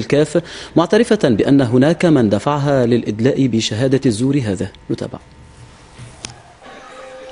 الكاف معترفة بأن هناك من دفعها للإدلاء بشهادة الزور هذا. نتابع.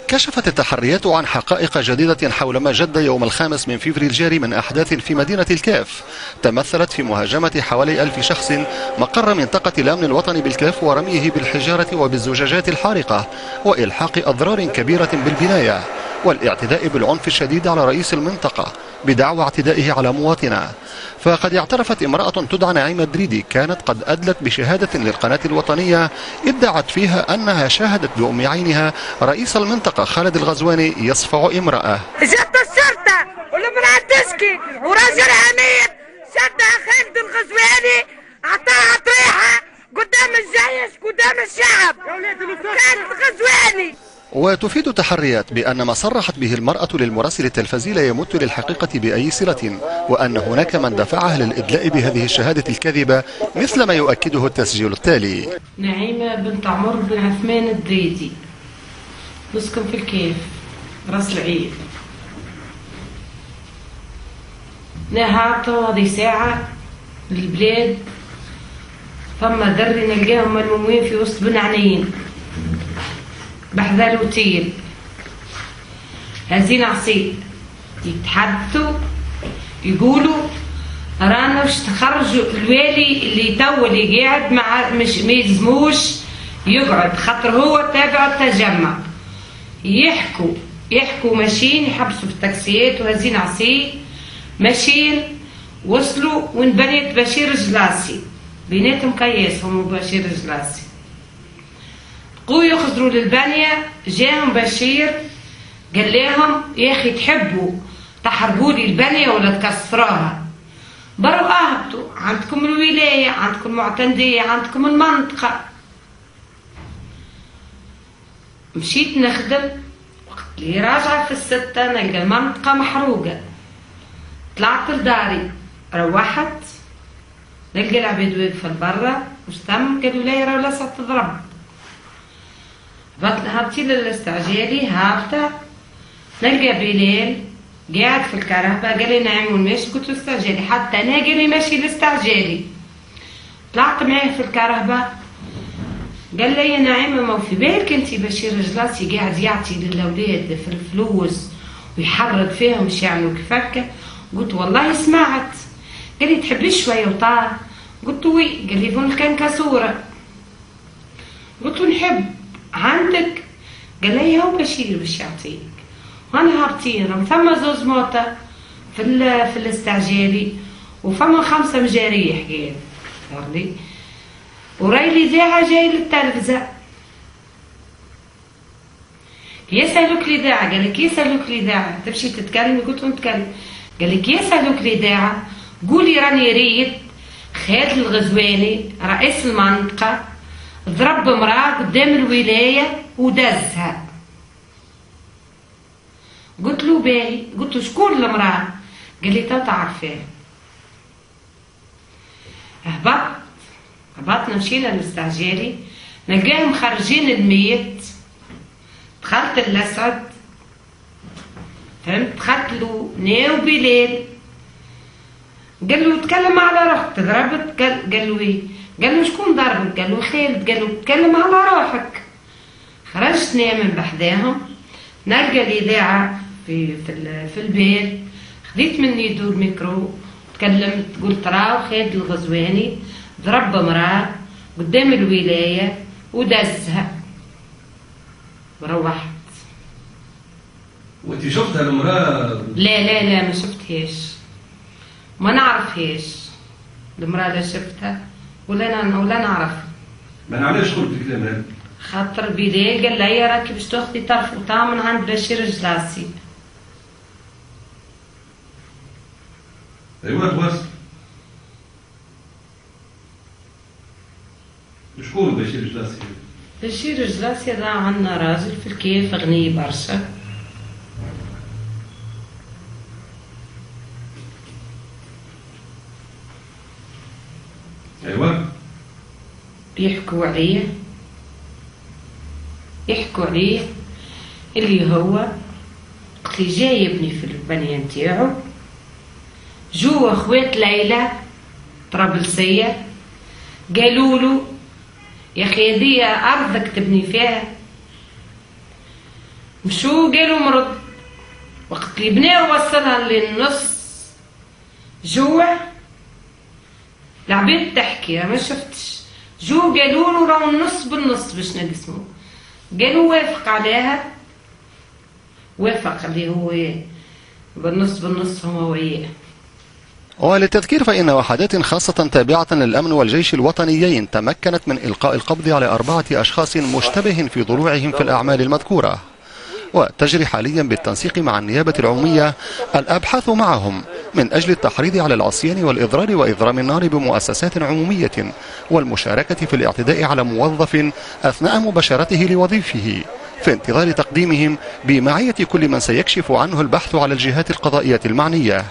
كشفت التحريات عن حقائق جديدة حول ما جد يوم 5 من فبراير الجاري من أحداث في مدينة الكاف تمثلت في مهاجمة حوالي 1000 شخص مقر منطقة الأمن الوطني بالكاف ورميه بالحجارة وبالزجاجات الحارقة وإلحاق أضرار كبيرة بالبناية والاعتداء بالعنف الشديد على رئيس المنطقة بدعوى اعتدائه على مواطنة. فقد اعترفت امرأة تدعى نعيمة دريدي كانت قد أدلت بشهادة للقناة الوطنية ادعت فيها أنها شاهدت بأم عينها رئيس المنطقة خالد الغزواني يصفع امرأة. جت الشرطة والمرأة تشكي وراجل أمير شدها خالد الغزواني أعطاها طريحة قدام الجيش قدام الشعب. خالد الغزواني. وتفيد تحريات بأن ما صرحت به المرأة للمراسل التلفزي لا يمت للحقيقة بأي صلة وأن هناك من دفعها للإدلاء بهذه الشهادة الكاذبة مثل ما يؤكده التسجيل التالي. نعيمة بنت عمر بن عثمان الدريدي نسكن في الكيف راس العيد. نهارته هذه ساعة للبلاد ثم دري نلقاهم ملمومين في وسط بن عنين بحذا الوتيل هزين عصي يتحدثوا يقولوا رانا باش تخرجوا الوالي اللي تو اللي قاعد مع مش ما يلزموش يقعد خاطر هو تابع التجمع. يحكوا ماشيين يحبسوا في التاكسيات وهزين عصي ماشيين وصلوا وين بنيت بشير جلاسي بيناتهم كياسهم وبشير جلاسي قوي يخزروا للبانية. جاهم بشير قال لهم يا اخي تحبوا تحرقوا لي البانية ولا تكسروها بروا اهبطوا عندكم الولاية عندكم المعتمدية عندكم المنطقة. مشيت نخدم وقت اللي راجعة في 6 نلقى المنطقة محروقة. طلعت لداري روحت نلقى العباد واقفة لبرا وش تم قالوا لي راه لسه تضرب. هبطي للاستعجالي هابطة نلقى بلال قاعد في الكهرباء قال لي نعم ماشي قلت له استعجالي حتى انا قال لي ماشي الاستعجالي. طلعت معاه في الكهرباء قال لي يا نعيمة ما في بالك انت بشير جلاسي قاعد يعطي للاولاد في الفلوس ويحرض فيهم باش يعملوا كيفك. قلت والله سمعت. قال لي تحبي شويه وطار. قلت له وي. قال لي بون كان كسوره. قلت له نحب عندك. قال لي هو بشير باش يعطيك. وانا هابطين ثم زوز موتى في الاستعجالي وفما 5 مجاريح قال فهمتي وراي الاذاعه جاي للتلفزه يسالوك الاذاعه. قال لك يسالوك الاذاعه تمشي تتكلمي. قلت له نتكلم. قال لك يسالوك الاذاعه قولي راني ريت خالد الغزواني رئيس المنطقه ضرب امراه قدام الولايه ودزها. قلت له باهي. قلت له شكون المراه؟ قال لي تعرفها. هبطنا مشينا للاستعجالي نلقاهم خارجين الميت. دخلت الاسعد فهمت دخلت له ناو بلال قال له تكلم على روحك تضربت. قال له ايه؟ قال له شكون ضربك؟ قال له خالد. قال له تكلم على روحك. خرجت من بحذاهم نلقى الاذاعه في البيت. خديت مني دور ميكرو تكلمت قلت راهو خالد الغزواني ضرب امراه قدام الولايه ودزها وروحت. وانت شفتها المراه؟ لا ما شفتهاش ما نعرفهاش المراه لا شفتها ولا نعرفها. ما علاش قلت الكلام هذا؟ خاطر بلال قال لي راكي باش تاخذي طرف وطا من عند بشير جلاسي. ايوا تواصل. شكون بشير جلاسي؟ بشير جلاسي هذا عندنا راجل في الكيف غني برشا. ايوا يحكوا عليه اللي هو وقت اللي جاي يبني في البنيه نتاعو جوا اخوات ليلى طرابلسية. قالوا له يا أخي هذه أرضك تبني فيها. مشو قالوا مرض، وقت اللي بناه وصلها للنص جوع. العباد تحكي ما شفتش، جو قالوا له راهو النص بالنص باش نقسمو. قالوا وافق عليها، وافق اللي هو بالنص هو وياه. وللتذكير فإن وحدات خاصة تابعة للأمن والجيش الوطنيين تمكنت من إلقاء القبض على 4 أشخاص مشتبه في ضلوعهم في الأعمال المذكورة، وتجري حاليا بالتنسيق مع النيابة العمومية الأبحاث معهم من أجل التحريض على العصيان والإضرار وإضرام النار بمؤسسات عمومية والمشاركة في الاعتداء على موظف أثناء مباشرته لوظيفه، في انتظار تقديمهم بمعية كل من سيكشف عنه البحث على الجهات القضائية المعنية.